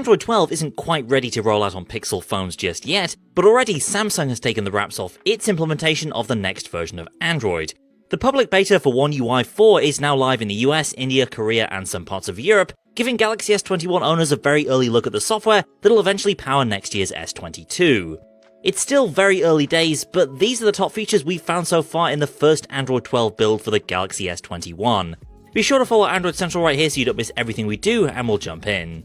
Android 12 isn't quite ready to roll out on Pixel phones just yet, but already Samsung has taken the wraps off its implementation of the next version of Android. The public beta for One UI 4 is now live in the US, India, Korea, and some parts of Europe, giving Galaxy S21 owners a very early look at the software that'll eventually power next year's S22. It's still very early days, but these are the top features we've found so far in the first Android 12 build for the Galaxy S21. Be sure to follow Android Central right here so you don't miss everything we do, and we'll jump in.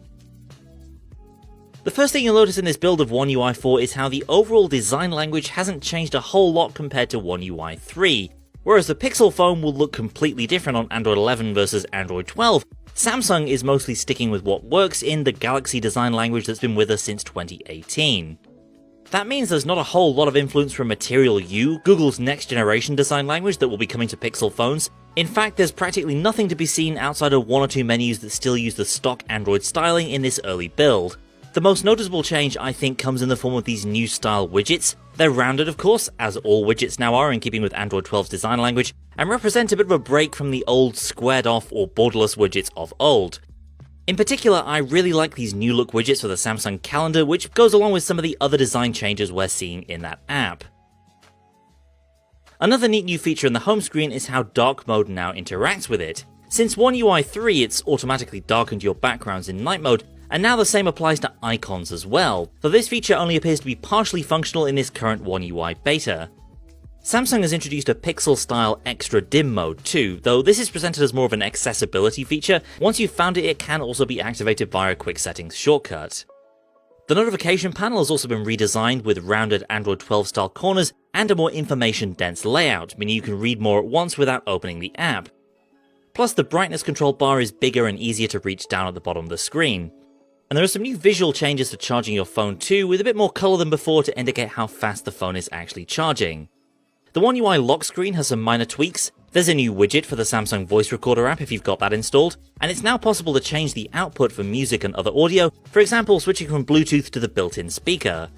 The first thing you'll notice in this build of One UI 4 is how the overall design language hasn't changed a whole lot compared to One UI 3. Whereas the Pixel phone will look completely different on Android 11 versus Android 12, Samsung is mostly sticking with what works in the Galaxy design language that's been with us since 2018. That means there's not a whole lot of influence from Material U, Google's next generation design language that will be coming to Pixel phones. In fact, there's practically nothing to be seen outside of one or two menus that still use the stock Android styling in this early build. The most noticeable change, I think, comes in the form of these new style widgets. They're rounded, of course, as all widgets now are in keeping with Android 12's design language, and represent a bit of a break from the old squared off or borderless widgets of old. In particular, I really like these new look widgets for the Samsung calendar, which goes along with some of the other design changes we're seeing in that app. Another neat new feature in the home screen is how dark mode now interacts with it. Since One UI 3, it's automatically darkened your backgrounds in night mode, and now the same applies to icons as well, though this feature only appears to be partially functional in this current One UI beta. Samsung has introduced a Pixel-style extra dim mode too, though this is presented as more of an accessibility feature. Once you've found it, it can also be activated via a quick settings shortcut. The notification panel has also been redesigned with rounded Android 12 style corners and a more information-dense layout, meaning you can read more at once without opening the app. Plus, the brightness control bar is bigger and easier to reach down at the bottom of the screen. And there are some new visual changes to charging your phone too, with a bit more colour than before to indicate how fast the phone is actually charging. The One UI lock screen has some minor tweaks. There's a new widget for the Samsung Voice Recorder app if you've got that installed, and it's now possible to change the output for music and other audio, for example switching from Bluetooth to the built-in speaker.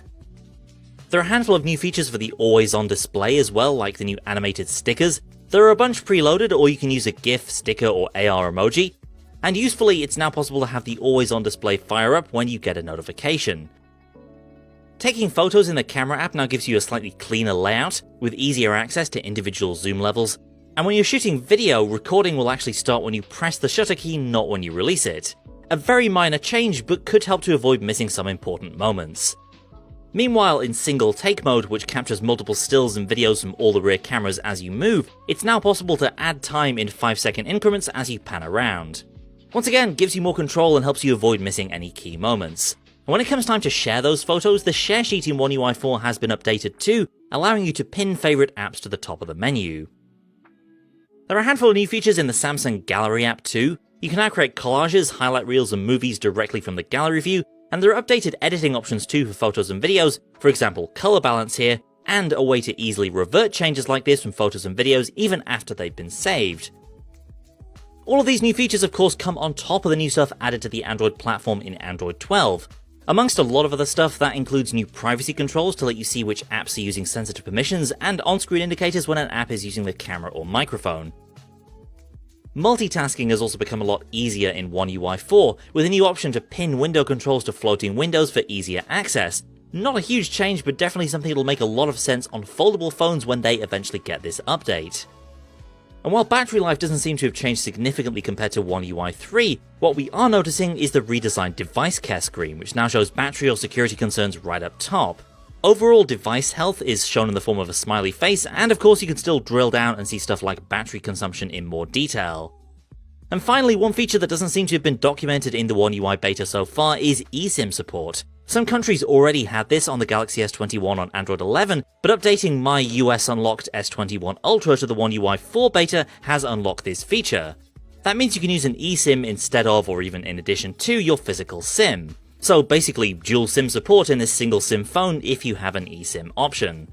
There are a handful of new features for the always-on display as well, like the new animated stickers. There are a bunch preloaded, or you can use a GIF, sticker, or AR emoji. And usefully, it's now possible to have the always-on display fire up when you get a notification. Taking photos in the camera app now gives you a slightly cleaner layout, with easier access to individual zoom levels. And when you're shooting video, recording will actually start when you press the shutter key, not when you release it. A very minor change, but could help to avoid missing some important moments. Meanwhile, in single take mode, which captures multiple stills and videos from all the rear cameras as you move, it's now possible to add time in 5-second increments as you pan around. Once again, gives you more control and helps you avoid missing any key moments. And when it comes time to share those photos, the share sheet in One UI 4 has been updated too, allowing you to pin favourite apps to the top of the menu. There are a handful of new features in the Samsung Gallery app too. You can now create collages, highlight reels and movies directly from the gallery view, and there are updated editing options too for photos and videos, for example colour balance here, and a way to easily revert changes like this from photos and videos even after they've been saved. All of these new features of course come on top of the new stuff added to the Android platform in Android 12. Amongst a lot of other stuff, that includes new privacy controls to let you see which apps are using sensitive permissions, and on-screen indicators when an app is using the camera or microphone. Multitasking has also become a lot easier in One UI 4, with a new option to pin window controls to floating windows for easier access. Not a huge change, but definitely something that'll make a lot of sense on foldable phones when they eventually get this update. And while battery life doesn't seem to have changed significantly compared to One UI 3, what we are noticing is the redesigned device care screen, which now shows battery or security concerns right up top. Overall device health is shown in the form of a smiley face, and of course you can still drill down and see stuff like battery consumption in more detail. And finally, one feature that doesn't seem to have been documented in the One UI beta so far is eSIM support. Some countries already had this on the Galaxy S21 on Android 11, but updating my US unlocked S21 Ultra to the One UI 4 beta has unlocked this feature. That means you can use an eSIM instead of, or even in addition to, your physical SIM. So basically dual SIM support in this single SIM phone if you have an eSIM option.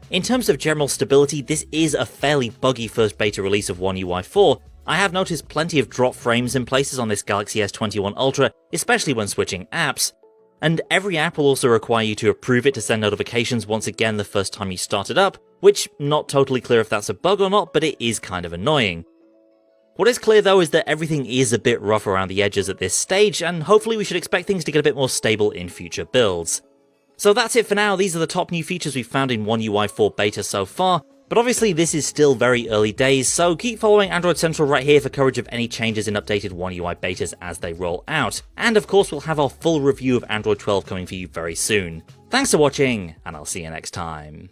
In terms of general stability, this is a fairly buggy first beta release of One UI 4. I have noticed plenty of drop frames in places on this Galaxy S21 Ultra, especially when switching apps. And every app will also require you to approve it to send notifications once again the first time you start it up, which not totally clear if that's a bug or not, but it is kind of annoying. What is clear though is that everything is a bit rough around the edges at this stage, and hopefully we should expect things to get a bit more stable in future builds. So that's it for now. These are the top new features we've found in One UI 4 beta so far, but obviously this is still very early days, so keep following Android Central right here for coverage of any changes in updated One UI betas as they roll out. And of course we'll have our full review of Android 12 coming for you very soon. Thanks for watching, and I'll see you next time.